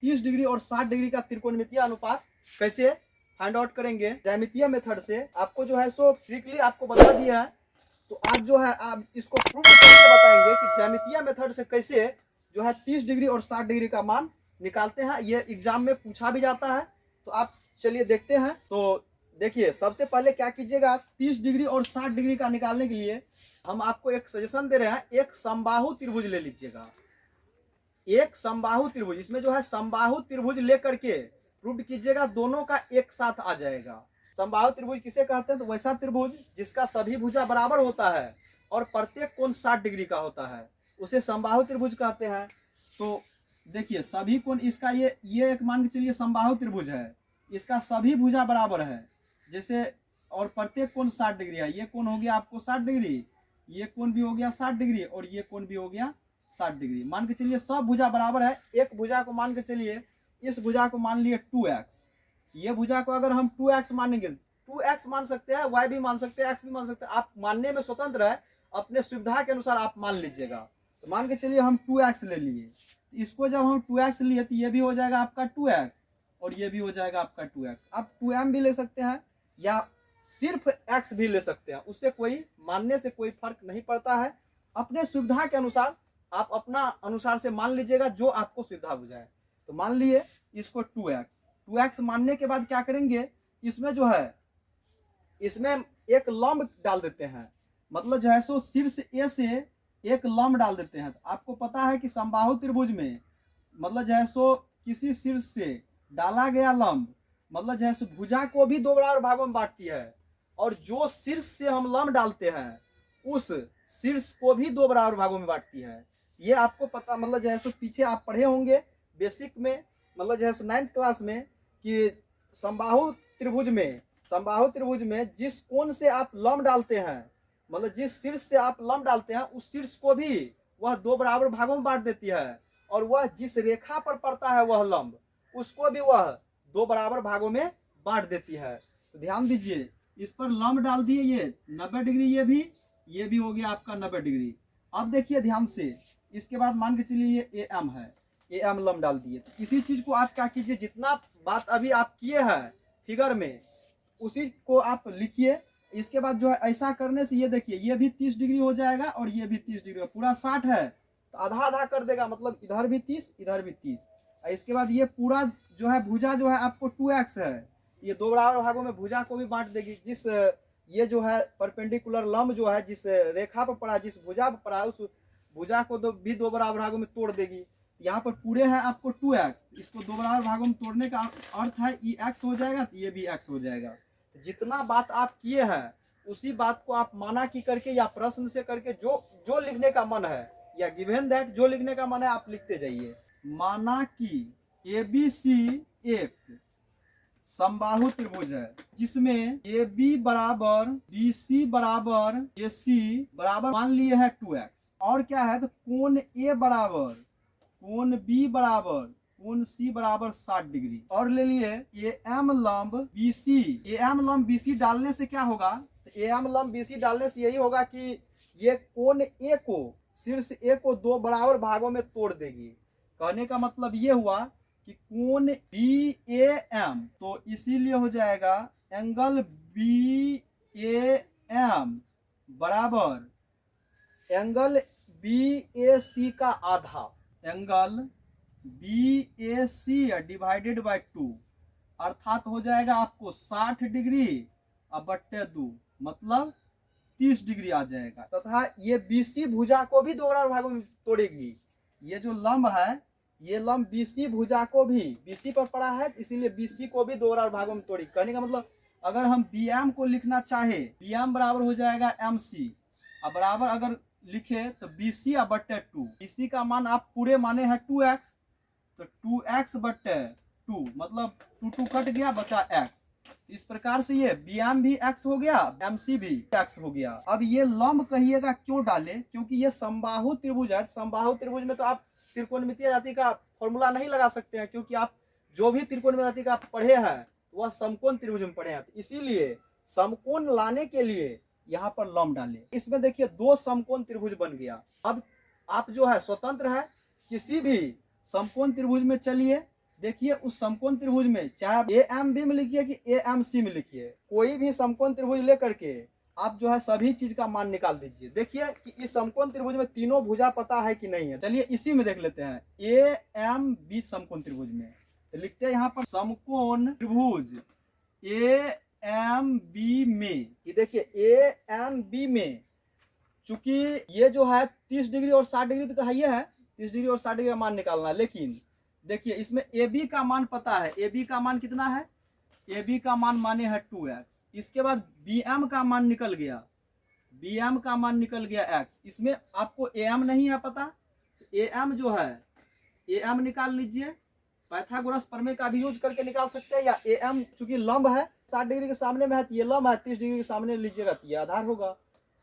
30 degree और 60 degree का त्रिकोणमितीय अनुपात कैसे फाइंड आउट करेंगे ज्यामितीय मेथड से, आपको जो है सो ट्रिकली आपको बता दिया है। तो आज जो है आप इसको प्रूफ करके बताएंगे कि ज्यामितीय मेथड से कैसे जो है 30 डिग्री और 60 डिग्री का मान निकालते हैं। ये एग्जाम में पूछा भी जाता है। तो आप चलिए देखते हैं। तो देखिए, सबसे पहले क्या कीजिएगा, 30 डिग्री और 60 डिग्री का निकालने के लिए हम आपको एक सजेशन दे रहे हैं, एक समबाहु त्रिभुज ले लीजिएगा। एक समबाहु त्रिभुज, इसमें जो है समबाहु त्रिभुज लेकर के प्रूव कीजिएगा, दोनों का एक साथ आ जाएगा। समबाहु त्रिभुज किसे कहते हैं, तो वैसा त्रिभुज जिसका सभी भुजा बराबर होता है और प्रत्येक कोण 60 डिग्री का होता है, उसे समबाहु त्रिभुज कहते हैं। तो देखिए, सभी कोण इसका ये एक मान के चलिए समबाहु त्रिभुज है, इसका सभी भुजा बराबर है जैसे, और प्रत्येक कोण 60 डिग्री है। ये कोण हो गया आपको 60 डिग्री, ये कोण भी हो गया 60 डिग्री और ये कोण भी हो गया 60 डिग्री। मान के चलिए सब भुजा बराबर है। एक भुजा को मान के चलिए, इस भुजा को मान लिए 2x, ये भुजा को अगर हम 2x मानेंगे, 2x मान सकते हैं, y भी मान सकते हैं, x भी मान सकते हैं, आप मानने में स्वतंत्र है, अपने सुविधा के अनुसार आप मान लीजिएगा। तो मान के चलिए हम 2x ले लिए, इसको जब हम 2x लिए तो ये भी हो जाएगा आपका 2x और ये भी हो जाएगा आपका 2x। आप 2m भी ले सकते हैं या सिर्फ x भी ले सकते हैं, उससे कोई मानने से कोई फर्क नहीं पड़ता है। अपने सुविधा के अनुसार आप अपना अनुसार से मान लीजिएगा, जो आपको सुविधा हो जाए। तो मान लिए इसको 2x मानने के बाद क्या करेंगे, इसमें जो है इसमें एक लंब डाल देते हैं, मतलब जो है सो शीर्ष ए से एक लंब डाल देते हैं। तो आपको पता है कि समबाहु त्रिभुज में मतलब जो है सो किसी शीर्ष से डाला गया लंब मतलब जो है सो भुजा को भी दो बराबर भागों में बांटती है, और जो शीर्ष से हम लंब डालते हैं उस शीर्ष को भी दो बराबर भागों में बांटती है। ये आपको पता, मतलब जो है सो पीछे आप पढ़े होंगे बेसिक में, मतलब जो है सो 9th क्लास में, कि समबाहु त्रिभुज में जिस कोण से आप लंब डालते हैं, मतलब जिस शीर्ष से आप लंब डालते हैं उस शीर्ष को भी वह दो बराबर भागों में बांट देती है, और वह जिस रेखा पर पड़ता है वह लंब, उसको भी वह दो बराबर भागों में बांट देती है। तो ध्यान दीजिए, इस पर लंब डाल दिए, ये 90 डिग्री, ये भी हो गया आपका 90 डिग्री। अब देखिए ध्यान से, इसके बाद मान के चलिए ये AM है, AM लंब डाल दिए। तो इसी चीज को आप क्या कीजिए, जितना बात अभी आप किए हैं फिगर में उसी को आप लिखिए। इसके बाद जो है ऐसा करने से ये देखिए, ये भी 30 डिग्री हो जाएगा और ये भी 30 डिग्री, पूरा 60 है तो आधा आधा कर देगा, मतलब इधर भी 30 इधर भी 30। इसके बाद ये पूरा जो है भुजा जो है आपको 2x है, ये दो बराबर भागों में भुजा को भी बांट देगी। जिस ये जो है परपेंडिकुलर लंब जो है जिस रेखा पर पड़ा, जिस भुजा पर पड़ा, उस भुजा को भी दो बराबर भागों में तोड़ देगी। यहाँ पर पूरे है आपको 2x, इसको दो बराबर भागों में तोड़ने का अर्थ है ये x हो जाएगा तो ये भी x हो जाएगा। जितना बात आप किए हैं उसी बात को आप माना की करके या प्रश्न से करके जो लिखने का मन है या गिवन दैट जो लिखने का मन है आप लिखते जाइए। माना कि ABC एक समबाहु त्रिभुज है जिसमें AB बराबर BC बराबर AC बराबर मान लिए है 2x, और क्या है तो कोण A बराबर कोण B बराबर कोण C बराबर 60 डिग्री, और ले लिए AM लंब BC। AM लंब BC डालने से क्या होगा, तो AM लंब BC डालने से यही होगा कि ये कोण A को, शीर्ष A को दो बराबर भागों में तोड़ देगी। कहने का मतलब ये हुआ कि कोण BAM, तो इसीलिए हो जाएगा एंगल BAM बराबर एंगल BAC का आधा, एंगल BAC डिवाइडेड बाय 2, अर्थात हो जाएगा आपको 60 डिग्री अब बट्टे 2, मतलब 30 डिग्री आ जाएगा। तथा ये BC भुजा को भी दो बराबर भागों में तोड़ेगी। ये जो लंब है ये लंब BC भुजा को भी, BC पर पड़ा है इसीलिए BC को भी दो बराबर भागों में तोड़ी। कहने का मतलब अगर हम BM को लिखना चाहे, BM बराबर हो जाएगा MC, अब बराबर अगर लिखे तो BC बट्टे 2। BC का मान आप पूरे माने हैं 2x, तो 2x बट्टे 2, मतलब 2 कट गया बचा x। इस प्रकार से ये BM भी x हो गया, MC भी x हो गया। अब ये लंब कहिएगा क्यों डाले, क्योंकि ये समबाहु त्रिभुज है। समबाहु त्रिभुज में तो आप त्रिकोणमितीय जाति का फॉर्मूला नहीं लगा सकते हैं, क्योंकि आप जो भी त्रिकोणमितीय जाति का पढ़े हैं वह समकोण त्रिभुज में पढ़े हैं। तो इसीलिए समकोण लाने के लिए यहाँ पर लंब डाले। इसमें देखिए दो समकोण त्रिभुज बन गया। अब आप जो है स्वतंत्र है, किसी भी समकोण त्रिभुज में चलिए, देखिए उस समकोण त्रिभुज में चाहे आप ए एम बी में लिखिए कि ए एम सी में लिखिए, कोई भी समकोण त्रिभुज लेकर के आप जो है सभी चीज का मान निकाल दीजिए। देखिए कि इस समकोण त्रिभुज में तीनों भुजा पता है कि नहीं है। चलिए इसी में देख लेते हैं, ए एम बी समकोण त्रिभुज में तो लिखते हैं यहाँ पर समकोण त्रिभुज ए एम बी में, कि देखिए ए एम बी में चूंकि ये जो है 30 डिग्री और 60 डिग्री पे तो है 30 डिग्री और 60 डिग्री का मान निकालना है, लेकिन देखिए इसमें ए बी का मान पता है। ए बी का मान कितना है, ए बी का मान माने है 2x। इसके बाद बी एम का मान निकल गया, बी एम का मान निकल गया x। इसमें आपको ए एम नहीं है पता, ए एम जो है ए एम निकाल लीजिए। पाइथागोरस प्रमेय का भी यूज करके निकाल सकते हैं, या ए एम चूंकि लंब है 60 डिग्री के सामने में है तो ये लंब है, 30 डिग्री के सामने लीजिएगा तो ये आधार होगा।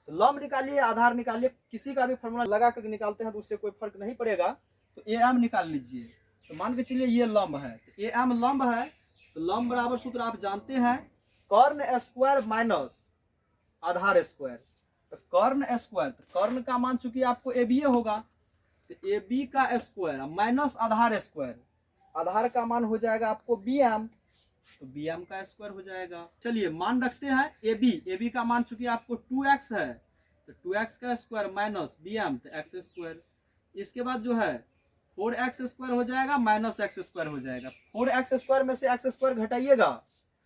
तो लंब निकालिए, आधार निकालिए, किसी का भी फॉर्मूला लगा करके निकालते हैं तो उससे कोई फर्क नहीं पड़ेगा। तो ए एम निकाल लीजिए। तो मान के चलिए ये लंब है, तो ए एम लंब है, तो लंब बराबर सूत्र आप जानते हैं, कर्ण स्क्वायर माइनस आधार स्क्वायर। तो कर्ण स्क्वायर, तो कर्ण का मान चूंकि आपको ए बी होगा, तो ए बी का स्क्वायर माइनस आधार स्क्वायर, आधार का मान हो जाएगा आपको बी एम, तो बी एम का स्क्वायर हो जाएगा। चलिए मान रखते हैं ए बी का मान चूंकि आपको 2x है, तो 2x का स्क्वायर माइनस बी एम तो एक्स स्क्वायर। इसके बाद जो है 4x स्क्वायर हो जाएगा माइनस एक्स स्क्वायर हो जाएगा। 4x स्क्वायर में से एक्स स्क्वायर घटाइएगा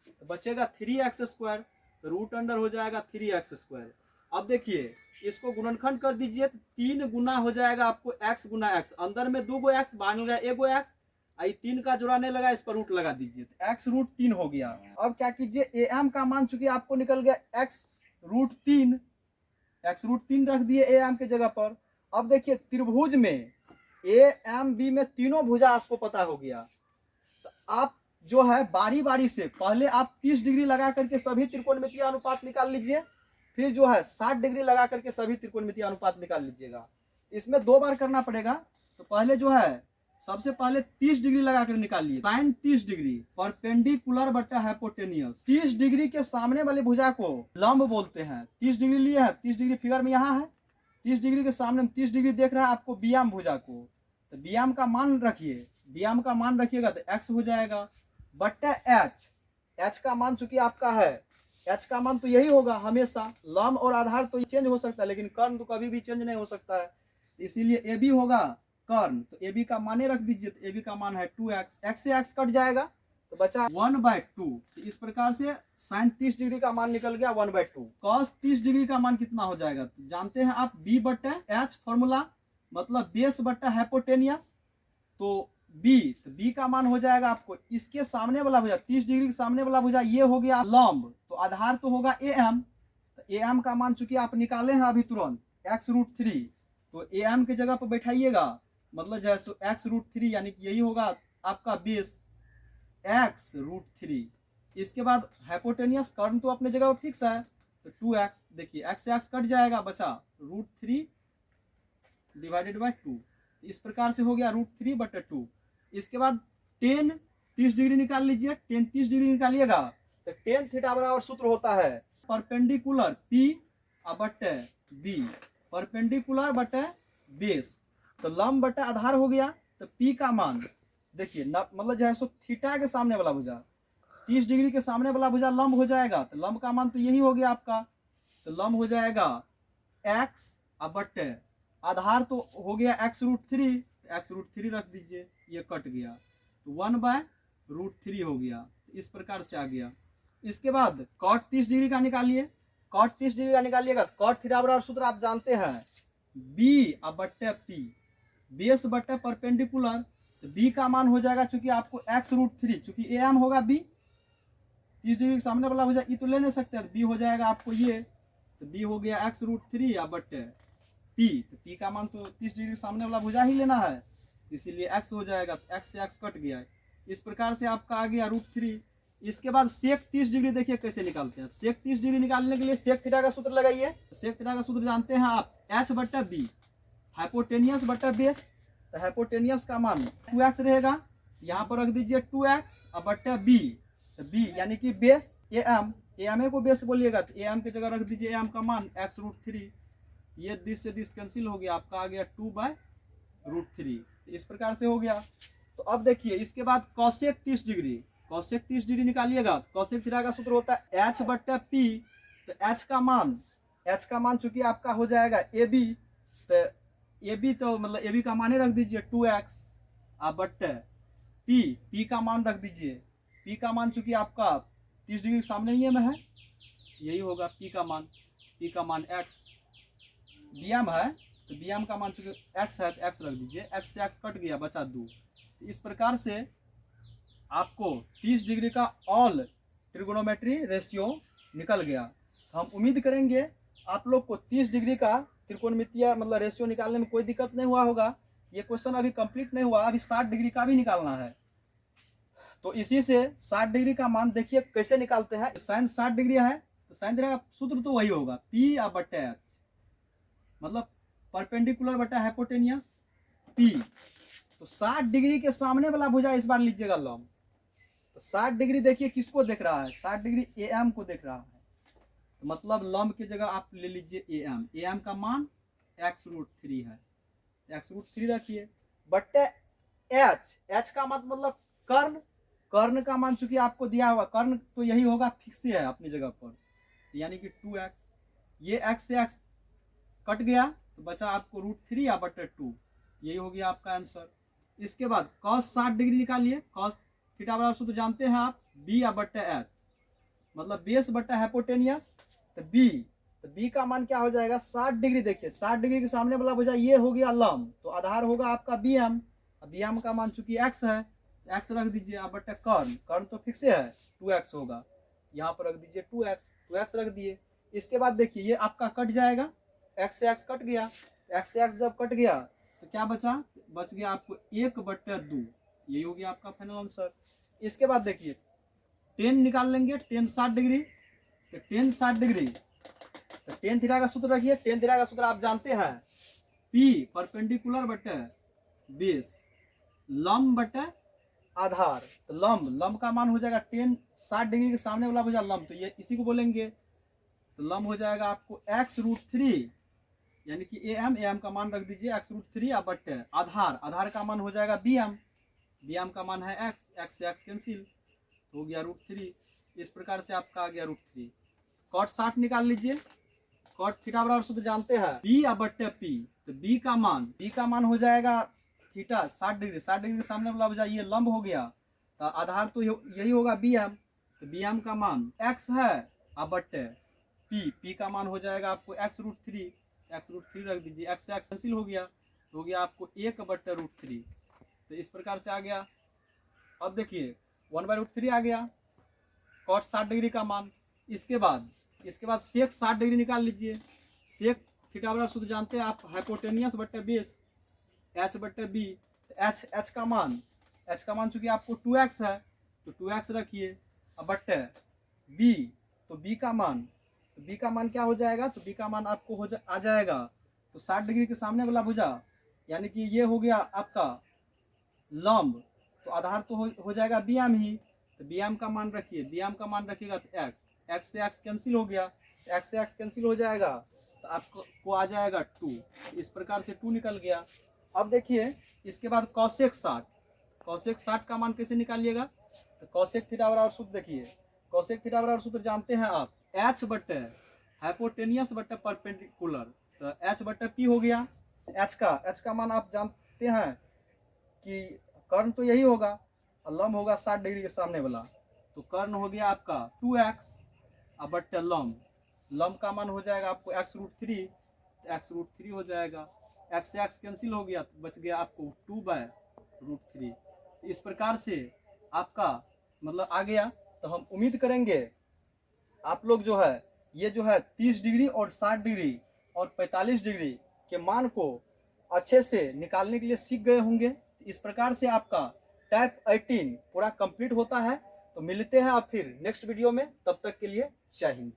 तो बचेगा 3x स्क्वायर, तो रूट अंडर हो जाएगा 3x स्क्वायर। अब देखिए इसको गुणनखंड कर दीजिए तो 3 गुना हो जाएगा आपको x गुना x, अंदर में 2 गो x, बाहर में एगो x, आई 3 का जोड़ा नहीं लगा, इस पर रूट लगा दीजिए तो x रूट 3 हो गया। अब क्या कीजिए, ए एम का मान चूंकि आपको निकल गया x रूट 3, x रूट 3 रख दिए ए एम के जगह पर। अब देखिए त्रिभुज में ए एम बी में तीनों भुजा आपको पता हो गया, तो आप जो है बारी बारी से पहले आप 30 डिग्री लगा करके सभी त्रिकोणमितीय अनुपात निकाल लीजिए, फिर जो है 60 डिग्री लगा करके सभी त्रिकोणमितीय अनुपात निकाल लीजिएगा। इसमें 2 बार करना पड़ेगा। तो पहले जो है सबसे पहले 30 डिग्री लगा कर निकालिए, साइन 30 डिग्री परपेंडिकुलर बटा हाइपोटेनियस। 30 डिग्री के सामने वाली भुजा को लंब बोलते हैं। 30 डिग्री लिए है, 30 डिग्री फिगर में यहाँ है, 30 डिग्री के सामने 30 डिग्री देख रहा है आपको बी एम भुजा को, तो बी एम का मान रखिए, बी एम का मान रखिएगा तो x हो जाएगा बट्टा h का मान चूंकि आपका है, h का मान तो यही होगा हमेशा। लंब और आधार तो चेंज हो सकता है लेकिन कर्ण तो कभी भी चेंज नहीं हो सकता है, इसीलिए ए बी होगा कर्ण, तो ए बी का मान रख दीजिए, तो ए बी का मान है 2x, x से x कट जाएगा तो बचा 1/2। तो इस प्रकार से साइन 30 डिग्री का मान निकल गया 1/2। कॉस 30 डिग्री का मान कितना हो जाएगा, तो जानते हैं आप b बट्टा h फॉर्मूला, मतलब बेस बट्टा हाइपोटेनियस, तो b का मान हो जाएगा आपको इसके सामने वाला भुजा, 30 डिग्री के सामने वाला भुजा ये हो गया लंब, तो आधार तो होगा ए एम, तो ए एम का मान चूंकि आप निकाले हैं अभी तुरंत x रूट 3, तो ए एम के जगह पर बैठाइएगा, मतलब जैसे x रूट 3 यानी कि यही होगा आपका बेस x रूट 3। इसके बाद हाइपोटेनियस कर्ण तो अपने जगह पर फिक्स है, तो 2x, देखिए x से x कट जाएगा, बचा रूट 3 डिवाइडेड बाई 2, इस प्रकार से हो गया रूट 3/2। इसके बाद 10 30 डिग्री निकाल लीजिए, 10 30 डिग्री निकालिएगा तो टेन थीटा बराबर सूत्र होता है परपेंडिकुलर p बटे b, परपेंडिकुलर बटे बेस, तो लंब बटे आधार हो गया। तो p का मान देखिए मतलब जो है सो थीटा के सामने वाला भुजा, 30 डिग्री के सामने वाला भुजा लंब हो जाएगा, तो लंब का मान तो यही हो गया आपका, तो लंब हो जाएगा x बटे आधार तो हो गया x रूट 3, x रूट 3 रख दीजिए, ये कट गया तो 1/√3 हो गया, तो इस प्रकार से आ गया। इसके बाद cot 30 डिग्री का निकालिए, cot 30 डिग्री का निकालिएगा, cot थीटा बराबर सूत्र आप जानते हैं b बट्टे p, बेस बट्टे परपेंडिकुलर, तो b का मान हो जाएगा चूंकि आपको x रूट 3, चूंकि ए एम होगा b, 30 डिग्री के सामने वाला हो जाए, तो ले नहीं सकते, तो b हो जाएगा आपको ये, तो b हो गया x रूट 3 बट्टे p, तो p का मान तो 30 डिग्री सामने वाला भुजा ही लेना है, इसीलिए x हो जाएगा, x से x कट गया। इस प्रकार से आपका आ गया रूट 3। इसके बाद सेक 30 डिग्री देखिए कैसे निकालते हैं। सेक 30 डिग्री निकालने के लिए सेक थीटा का सूत्र लगाइए। सेक थीटा का सूत्र जानते हैं आप, h बट्टा b, हाइपोटेनियस बट्टा बेस, तो हाइपोटेनियस का मान 2x रहेगा, यहाँ पर रख दीजिए 2x बट्टा b, तो b यानी कि बेस ए एम को बेस बोलिएगा, तो ए एम की जगह रख दीजिए ए एम का मान x रूट 3, ये दिस से दिस कैंसिल हो गया, आपका आ गया 2/√3, इस प्रकार से हो गया। तो अब देखिए इसके बाद कौशेक 30 डिग्री, कौशेक 30 डिग्री निकालिएगा। कौशेक थीटा का सूत्र होता है h बट्टा p। तो h का मान चूंकि आपका हो जाएगा ab, तो ab तो मतलब ab का मान ही रख दीजिए 2x आप बट्टे p का मान रख दीजिए। p का मान चूंकि आपका 30 डिग्री के सामने ही में है, यही होगा p का मान x। bm है तो bm का मान चूंकि x है तो x रख दीजिए, x से x कट गया बचा 2। इस प्रकार से आपको 30 डिग्री का ऑल ट्रिगोनोमेट्री रेशियो निकल गया। तो हम उम्मीद करेंगे आप लोग को 30 डिग्री का त्रिकोणमितीय मतलब रेशियो निकालने में कोई दिक्कत नहीं हुआ होगा। ये क्वेश्चन अभी कंप्लीट नहीं हुआ, अभी 60 डिग्री का भी निकालना है। तो इसी से 60 डिग्री का मान देखिए कैसे निकालते हैं। साइन 60 डिग्री है तो साइन थीटा का सूत्र तो वही होगा p या बट्टे h, मतलब परपेंडिकुलर बटा हाइपोटेनियस p। तो 60 डिग्री के सामने वाला भुजा इस बार लीजिएगा लंब। तो 60 डिग्री देखिए किसको देख रहा है, 60 डिग्री am को देख रहा है। तो मतलब लंब की जगह आप ले लीजिए am का मान x√3 है, x√3 रखिए बट्टे h का मतलब कर्ण का मान चूंकि आपको दिया हुआ, कर्ण तो यही होगा फिक्स है अपनी जगह पर, यानी कि 2x। ये x से x कट गया तो बचा आपको √3 या बट्टे 2, यही हो गया आपका आंसर। इसके बाद cos 60 डिग्री निकालिए। cos थीटा बराबर सूत्र जानते हैं आप b या बट्टे h, मतलब बेस बट्टा हाइपोटेनियस। तो b का मान क्या हो जाएगा 60 डिग्री। देखिए 60 डिग्री के सामने वाला भुजा ये हो गया लंब, तो आधार होगा आपका bm का मान चूंकि x है x रख दीजिए आप बट्टे कर्ण तो फिक्स है 2x होगा, यहाँ पर रख दीजिए 2x रख दिए। इसके बाद देखिए ये आपका कट जाएगा, x से x कट गया, x से x जब कट गया तो क्या बच गया आपको 1/2, यही हो गया आपका फाइनल आंसर। इसके बाद देखिए tan निकाल लेंगे, tan 60 डिग्री। तो tan 60 डिग्री तो tan थीटा का सूत्र रखिए। tan थीटा का सूत्र आप जानते हैं p परपेंडिकुलर बटे बेस लंब बटे आधार। तो लंब का मान हो जाएगा tan 60 डिग्री के सामने वाला भुजा लंब, तो ये इसी को बोलेंगे। तो लंब हो जाएगा आपको x√3, यानी कि am का मान रख दीजिए x√3 या बट्टे आधार का मान हो जाएगा bm का मान है x से x कैंसिल हो गया √3। इस प्रकार से आपका आ गया √3। cot 60 निकाल लीजिए। cot थीटा बराबर सूत्र जानते हैं b या बट्टे p। तो b का मान हो जाएगा थीटा 60 डिग्री के सामने वाला भुजा ये लंब हो गया, तो आधार तो यही होगा bm। तो bm का मान x है अब बट्टे p का मान हो जाएगा आपको x√3 रख दीजिए, x से x कैंसिल हो गया आपको 1/√3। तो इस प्रकार से आ गया। अब देखिए 1/√3 आ गया cot 60 डिग्री का मान। इसके बाद sec 60 डिग्री निकाल लीजिए। sec थीटा बराबर सूत्र जानते हैं आप हाइपोटेनियस बट्टे बेस h बट्टे b। h का मान चूंकि आपको 2x है तो 2x रखिए अब बट्टे b। तो b का मान क्या हो जाएगा, तो b का मान आपको आ जाएगा तो 60 डिग्री के सामने वाला भुजा, यानी कि ये हो गया आपका लंब, तो आधार तो हो जाएगा bm ही। तो bm का मान रखिएगा तो x से x कैंसिल हो गया, x से x कैंसिल हो जाएगा तो आपको आ जाएगा 2। इस प्रकार से 2 निकल गया। अब देखिए इसके बाद cosec 60 का मान कैसे निकालिएगा। तो cosec थीटा बराबर सूत्र देखिए, cosec थीटा बराबर सूत्र जानते हैं आप h बट्टे हाइपोटेनियस बट्टे परपेंडिकुलर। तो h बट्टे p हो गया। h का मान आप जानते हैं कि कर्ण तो यही होगा, लंब होगा 60 डिग्री के सामने वाला, तो कर्ण हो गया आपका 2x अब बट्टे लंब का मान हो जाएगा आपको x√3 हो जाएगा, x से x कैंसिल हो गया तो बच गया आपको 2/√3। इस प्रकार से आपका मतलब आ गया। तो हम उम्मीद करेंगे आप लोग जो है ये जो है 30 डिग्री और 60 डिग्री और 45 डिग्री के मान को अच्छे से निकालने के लिए सीख गए होंगे। इस प्रकार से आपका टाइप 18 पूरा कंप्लीट होता है। तो मिलते हैं आप फिर नेक्स्ट वीडियो में, तब तक के लिए जय हिंद।